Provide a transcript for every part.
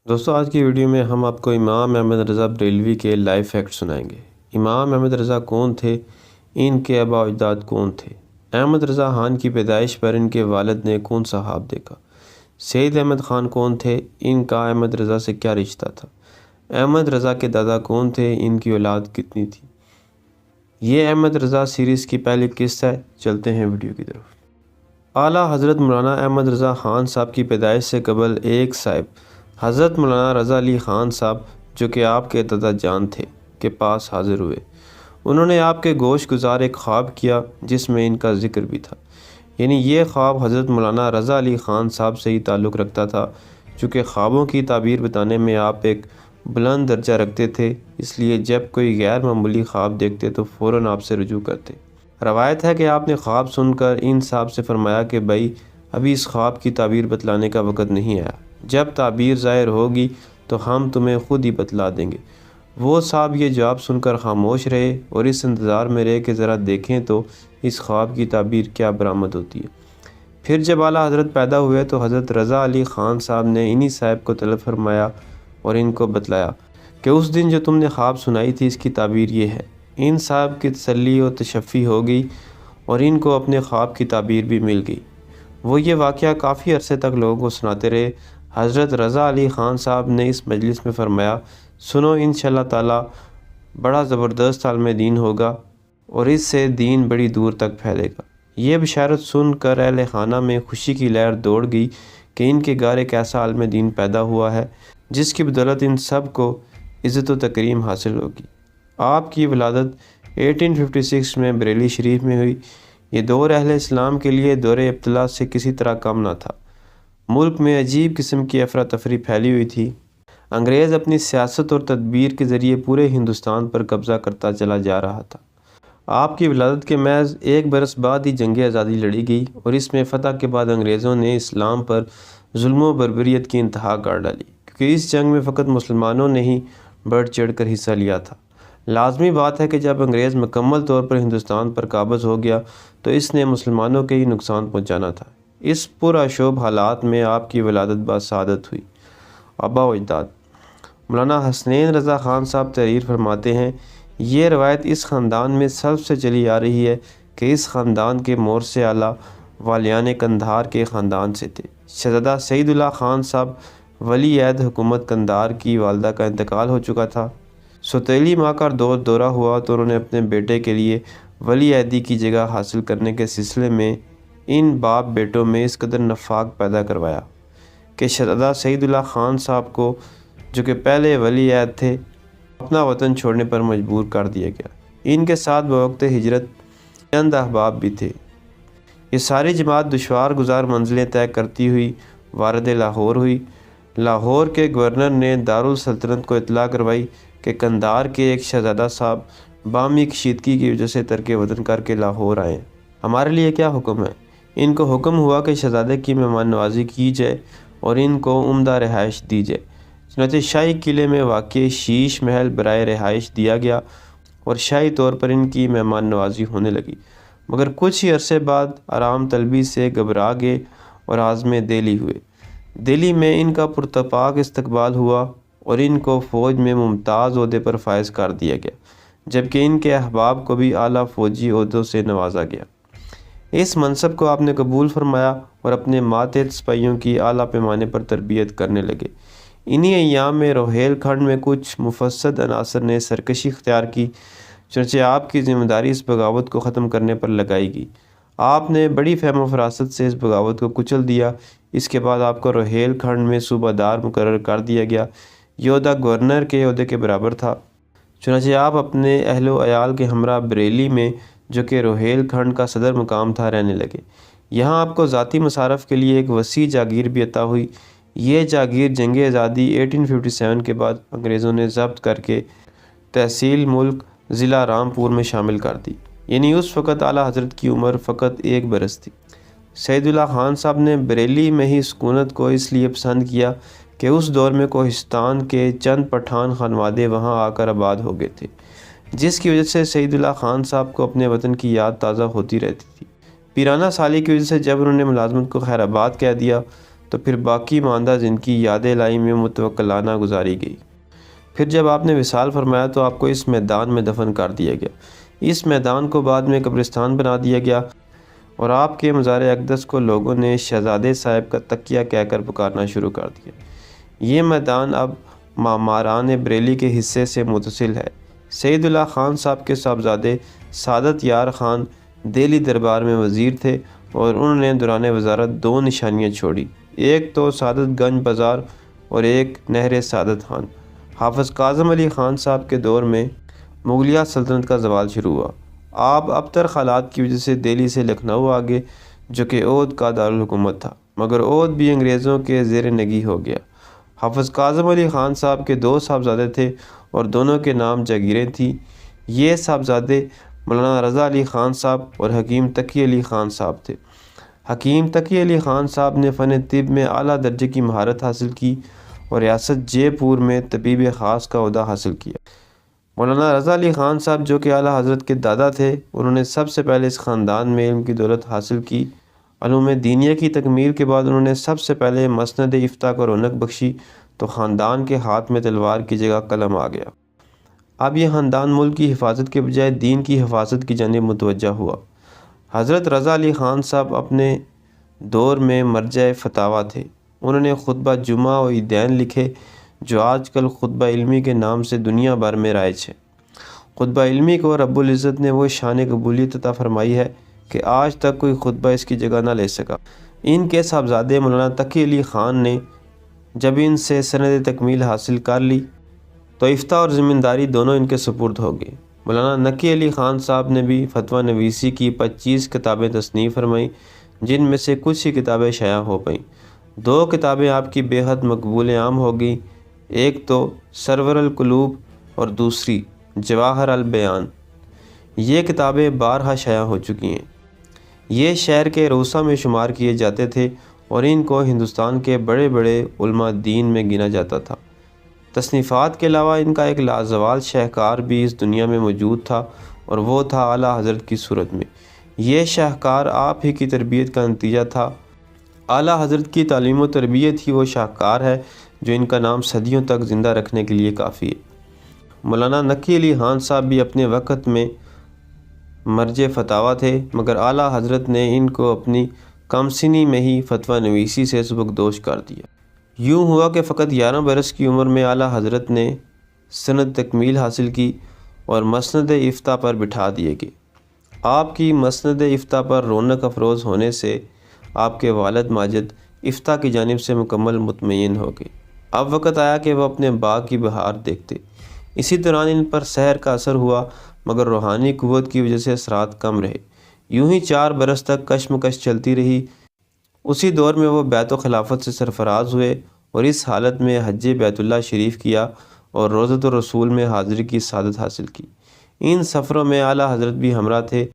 دوستو آج کی ویڈیو میں ہم آپ کو امام احمد رضا بریلوی کے لائف فیکٹ سنائیں گے۔ امام احمد رضا کون تھے؟ ان کے آباء و اجداد کون تھے؟ احمد رضا خان کی پیدائش پر ان کے والد نے کون سا خواب دیکھا؟ سید احمد خان کون تھے؟ ان کا احمد رضا سے کیا رشتہ تھا؟ احمد رضا کے دادا کون تھے؟ ان کی اولاد کتنی تھی؟ یہ احمد رضا سیریز کی پہلی قسط ہے۔ چلتے ہیں ویڈیو کی طرف۔ اعلیٰ حضرت مولانا احمد رضا خان صاحب کی پیدائش سے قبل ایک صاحب حضرت مولانا رضا علی خان صاحب جو کہ آپ کے دادا جان تھے کے پاس حاضر ہوئے۔ انہوں نے آپ کے گوش گزار ایک خواب کیا جس میں ان کا ذکر بھی تھا، یعنی یہ خواب حضرت مولانا رضا علی خان صاحب سے ہی تعلق رکھتا تھا، چونکہ خوابوں کی تعبیر بتانے میں آپ ایک بلند درجہ رکھتے تھے، اس لیے جب کوئی غیر معمولی خواب دیکھتے تو فوراً آپ سے رجوع کرتے۔ روایت ہے کہ آپ نے خواب سن کر ان صاحب سے فرمایا کہ بھائی ابھی اس خواب کی تعبیر بتلانے کا وقت نہیں آیا، جب تعبیر ظاہر ہوگی تو ہم تمہیں خود ہی بتلا دیں گے۔ وہ صاحب یہ جواب سن کر خاموش رہے اور اس انتظار میں رہے کہ ذرا دیکھیں تو اس خواب کی تعبیر کیا برآمد ہوتی ہے۔ پھر جب اعلیٰ حضرت پیدا ہوئے تو حضرت رضا علی خان صاحب نے انہی صاحب کو طلب فرمایا اور ان کو بتلایا کہ اس دن جو تم نے خواب سنائی تھی اس کی تعبیر یہ ہے۔ ان صاحب کی تسلی و تشفی ہو گئی اور ان کو اپنے خواب کی تعبیر بھی مل گئی۔ وہ یہ واقعہ کافی عرصے تک لوگوں کو سناتے رہے۔ حضرت رضا علی خان صاحب نے اس مجلس میں فرمایا، سنو انشاءاللہ تعالی بڑا زبردست عالم دین ہوگا اور اس سے دین بڑی دور تک پھیلے گا۔ یہ بشارت سن کر اہل خانہ میں خوشی کی لہر دوڑ گئی کہ ان کے گھر ایک ایسا عالم دین پیدا ہوا ہے جس کی بدولت ان سب کو عزت و تکریم حاصل ہوگی۔ آپ کی ولادت 1856 میں بریلی شریف میں ہوئی۔ یہ دور اہل اسلام کے لیے دور ابتلا سے کسی طرح کم نہ تھا۔ ملک میں عجیب قسم کی افراتفری پھیلی ہوئی تھی۔ انگریز اپنی سیاست اور تدبیر کے ذریعے پورے ہندوستان پر قبضہ کرتا چلا جا رہا تھا۔ آپ کی ولادت کے محض ایک برس بعد ہی جنگ آزادی لڑی گئی اور اس میں فتح کے بعد انگریزوں نے اسلام پر ظلم و بربریت کی انتہا گاڑ ڈالی، کیونکہ اس جنگ میں فقط مسلمانوں نے ہی بڑھ چڑھ کر حصہ لیا تھا۔ لازمی بات ہے کہ جب انگریز مکمل طور پر ہندوستان پر قابض ہو گیا تو اس نے مسلمانوں کے ہی نقصان پہنچانا تھا۔ اس پرآشوب حالات میں آپ کی ولادت بسعادت ہوئی۔ آباء و اجداد مولانا حسنین رضا خان صاحب تحریر فرماتے ہیں، یہ روایت اس خاندان میں سلف سے چلی آ رہی ہے کہ اس خاندان کے مورث اعلیٰ والیان قندھار کے خاندان سے تھے۔ شہزادہ سعید اللہ خان صاحب ولی عہد حکومت قندھار کی والدہ کا انتقال ہو چکا تھا۔ سوتیلی ماں کا دورہ ہوا تو انہوں نے اپنے بیٹے کے لیے ولی عہدی کی جگہ حاصل کرنے کے سلسلے میں ان باپ بیٹوں میں اس قدر نفاق پیدا کروایا کہ شہزادہ سعید اللہ خان صاحب کو جو کہ پہلے ولی عہد تھے اپنا وطن چھوڑنے پر مجبور کر دیا گیا۔ ان کے ساتھ بوقت ہجرت چند احباب بھی تھے۔ یہ ساری جماعت دشوار گزار منزلیں طے کرتی ہوئی وارد لاہور ہوئی۔ لاہور کے گورنر نے دارالسلطنت کو اطلاع کروائی کہ قندھار کے ایک شہزادہ صاحب بامی کشیدگی کی وجہ سے ترک وطن کر کے لاہور آئے، ہمارے لیے کیا حکم ہے؟ ان کو حکم ہوا کہ شہزادے کی مہمان نوازی کی جائے اور ان کو عمدہ رہائش دی جائے۔ چنانچہ شاہی قلعے میں واقع شیش محل برائے رہائش دیا گیا اور شاہی طور پر ان کی مہمان نوازی ہونے لگی، مگر کچھ ہی عرصے بعد آرام طلبی سے گھبرا گئے اور عازم دہلی ہوئے۔ دہلی میں ان کا پرتپاک استقبال ہوا اور ان کو فوج میں ممتاز عہدے پر فائز کر دیا گیا، جبکہ ان کے احباب کو بھی اعلیٰ فوجی عہدوں سے نوازا گیا۔ اس منصب کو آپ نے قبول فرمایا اور اپنے ماتحت سپاہیوں کی اعلیٰ پیمانے پر تربیت کرنے لگے۔ انہی ایام میں روہیل کھنڈ میں کچھ مفسد عناصر نے سرکشی اختیار کی، چنانچہ آپ کی ذمہ داری اس بغاوت کو ختم کرنے پر لگائی گئی۔ آپ نے بڑی فہم و فراست سے اس بغاوت کو کچل دیا۔ اس کے بعد آپ کو روہیل کھنڈ میں صوبہ دار مقرر کر دیا گیا۔ یہ عہدہ گورنر کے عہدے کے برابر تھا۔ چنانچہ آپ اپنے اہل و عیال کے ہمراہ بریلی میں جو کہ روہیل کھنڈ کا صدر مقام تھا رہنے لگے۔ یہاں آپ کو ذاتی مصارف کے لیے ایک وسیع جاگیر بھی عطا ہوئی۔ یہ جاگیر جنگ آزادی 1857 کے بعد انگریزوں نے ضبط کر کے تحصیل ملک ضلع رامپور میں شامل کر دی، یعنی اس وقت اعلیٰ حضرت کی عمر فقط ایک برس تھی۔ سعید اللہ خان صاحب نے بریلی میں ہی سکونت کو اس لیے پسند کیا کہ اس دور میں کوہستان کے چند پٹھان خانوادے وہاں آ کر آباد ہو گئے تھے، جس کی وجہ سے سعید اللہ خان صاحب کو اپنے وطن کی یاد تازہ ہوتی رہتی تھی۔ پیرانہ سالی کی وجہ سے جب انہوں نے ملازمت کو خیر آباد کہہ دیا تو پھر باقی ماندہ زندگی یاد الہی میں متوکلانہ گزاری گئی۔ پھر جب آپ نے وصال فرمایا تو آپ کو اس میدان میں دفن کر دیا گیا۔ اس میدان کو بعد میں قبرستان بنا دیا گیا اور آپ کے مزار اقدس کو لوگوں نے شہزادے صاحب کا تکیہ کہہ کر پکارنا شروع کر دیا۔ یہ میدان اب معماران بریلی کے حصے سے متصل ہے۔ سید اللہ خان صاحب کے صاحبزادے سعادت یار خان دہلی دربار میں وزیر تھے اور انہوں نے دوران وزارت 2 نشانیاں چھوڑی، ایک تو سعادت گنج بازار اور ایک نہر سعادت خان۔ حافظ کاظم علی خان صاحب کے دور میں مغلیہ سلطنت کا زوال شروع ہوا۔ آپ ابتر حالات کی وجہ سے دہلی سے لکھنؤ آگے، جو کہ اودھ کا دارالحکومت تھا، مگر اودھ بھی انگریزوں کے زیر نگی ہو گیا۔ حافظ کاظم علی خان صاحب کے 2 صاحبزادے تھے اور دونوں کے نام جاگیریں تھیں۔ یہ صاحبزادے مولانا رضا علی خان صاحب اور حکیم تقی علی خان صاحب تھے۔ حکیم تقی علی خان صاحب نے فن طب میں اعلیٰ درجے کی مہارت حاصل کی اور ریاست جے پور میں طبیب خاص کا عہدہ حاصل کیا۔ مولانا رضا علی خان صاحب جو کہ اعلیٰ حضرت کے دادا تھے، انہوں نے سب سے پہلے اس خاندان میں علم کی دولت حاصل کی۔ علوم دینیہ کی تکمیل کے بعد انہوں نے سب سے پہلے مسند افتاء کو رونق بخشی تو خاندان کے ہاتھ میں تلوار کی جگہ قلم آ گیا۔ اب یہ خاندان ملک کی حفاظت کے بجائے دین کی حفاظت کی جانب متوجہ ہوا۔ حضرت رضا علی خان صاحب اپنے دور میں مرجع فتاویٰ تھے۔ انہوں نے خطبہ جمعہ و عیدین لکھے جو آج کل خطبہ علمی کے نام سے دنیا بھر میں رائج ہے۔ خطبہ علمی کو رب العزت نے وہ شان قبولیت عطا فرمائی ہے کہ آج تک کوئی خطبہ اس کی جگہ نہ لے سکا۔ ان کے صاحبزادے مولانا تقی علی خان نے جب ان سے سند تکمیل حاصل کر لی تو افتاء اور زمینداری دونوں ان کے سپرد ہو گئے۔ مولانا نقی علی خان صاحب نے بھی فتویٰ نویسی کی 25 کتابیں تصنیف فرمائیں، جن میں سے کچھ ہی کتابیں شائع ہو پائیں۔ 2 کتابیں آپ کی بے حد مقبول عام ہو گئیں، ایک تو سرور القلوب اور دوسری جواہر البیان۔ یہ کتابیں بارہا شائع ہو چکی ہیں۔ یہ شہر کے روسا میں شمار کیے جاتے تھے اور ان کو ہندوستان کے بڑے بڑے علماء دین میں گنا جاتا تھا۔ تصنیفات کے علاوہ ان کا ایک لازوال شاہکار بھی اس دنیا میں موجود تھا اور وہ تھا اعلیٰ حضرت کی صورت میں۔ یہ شاہکار آپ ہی کی تربیت کا نتیجہ تھا۔ اعلیٰ حضرت کی تعلیم و تربیت ہی وہ شاہکار ہے جو ان کا نام صدیوں تک زندہ رکھنے کے لیے کافی ہے۔ مولانا نقی علی خان صاحب بھی اپنے وقت میں مرجع فتاویٰ تھے، مگر اعلیٰ حضرت نے ان کو اپنی کم سنی میں ہی فتویٰ نویسی سے سبکدوش کر دیا۔ یوں ہوا کہ فقط 11 برس کی عمر میں اعلیٰ حضرت نے سند تکمیل حاصل کی اور مسند افتاء پر بٹھا دیے گئے۔ آپ کی مسند افتاء پر رونق افروز ہونے سے آپ کے والد ماجد افتاء کی جانب سے مکمل مطمئن ہو گئے۔ اب وقت آیا کہ وہ اپنے باغ کی بہار دیکھتے۔ اسی دوران ان پر سحر کا اثر ہوا، مگر روحانی قوت کی وجہ سے اثرات کم رہے۔ یوں ہی 4 برس تک کشمکش چلتی رہی۔ اسی دور میں وہ بیت و خلافت سے سرفراز ہوئے اور اس حالت میں حج بیت اللہ شریف کیا اور روضۃ الرسول میں حاضری کی سعادت حاصل کی۔ ان سفروں میں اعلیٰ حضرت بھی ہمراہ تھے۔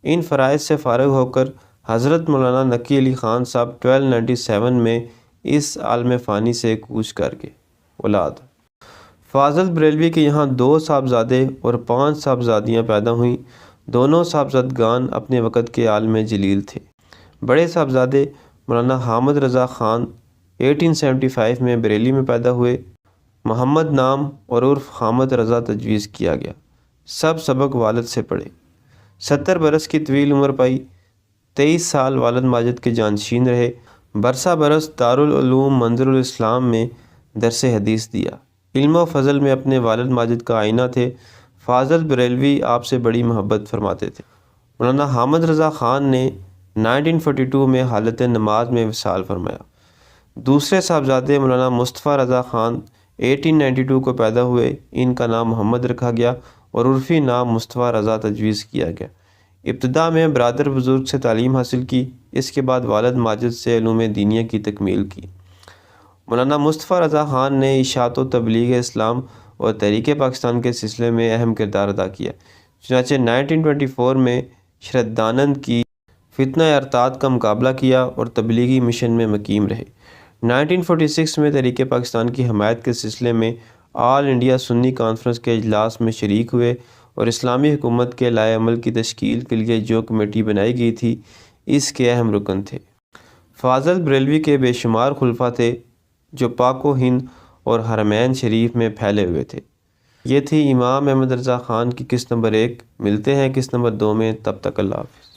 ان فرائض سے فارغ ہو کر حضرت مولانا نقی علی خان صاحب 1297 میں اس عالم فانی سے کوچ کر گئے۔ اولاد فاضل بریلوی کے یہاں 2 صاحبزادے اور 5 صاحبزادیاں پیدا ہوئیں۔ دونوں صاحبزادگان اپنے وقت کے عالم جلیل تھے۔ بڑے صاحبزادے مولانا حامد رضا خان 1875 میں بریلی میں پیدا ہوئے۔ محمد نام اور عرف حامد رضا تجویز کیا گیا۔ سب سبق والد سے پڑھے۔ 70 برس کی طویل عمر پائی۔ 23 سال والد ماجد کے جانشین رہے۔ برسہ برس دارالعلوم منظر الاسلام میں درس حدیث دیا۔ علم و فضل میں اپنے والد ماجد کا آئینہ تھے۔ فاضل بریلوی آپ سے بڑی محبت فرماتے تھے۔ مولانا حامد رضا خان نے 1942 میں حالت نماز میں وصال فرمایا۔ دوسرے صاحبزادے مولانا مصطفیٰ رضا خان 1892 کو پیدا ہوئے۔ ان کا نام محمد رکھا گیا اور عرفی نام مصطفیٰ رضا تجویز کیا گیا۔ ابتدا میں برادر بزرگ سے تعلیم حاصل کی، اس کے بعد والد ماجد سے علوم دینیہ کی تکمیل کی۔ مولانا مصطفیٰ رضا خان نے اشاعت و تبلیغ اسلام اور تحریک پاکستان کے سلسلے میں اہم کردار ادا کیا۔ چنانچہ 1924 میں شردانند کی فتنہ ارتاد کا مقابلہ کیا اور تبلیغی مشن میں مقیم رہے۔ 1946 میں تحریک پاکستان کی حمایت کے سلسلے میں آل انڈیا سنی کانفرنس کے اجلاس میں شریک ہوئے اور اسلامی حکومت کے لائے عمل کی تشکیل کے لیے جو کمیٹی بنائی گئی تھی اس کے اہم رکن تھے۔ فاضل بریلوی کے بے شمار خلفاء تھے جو پاک و ہند اور حرمین شریف میں پھیلے ہوئے تھے۔ یہ تھی امام احمد رضا خان کی قسط نمبر 1۔ ملتے ہیں قسط نمبر 2 میں، تب تک اللہ حافظ۔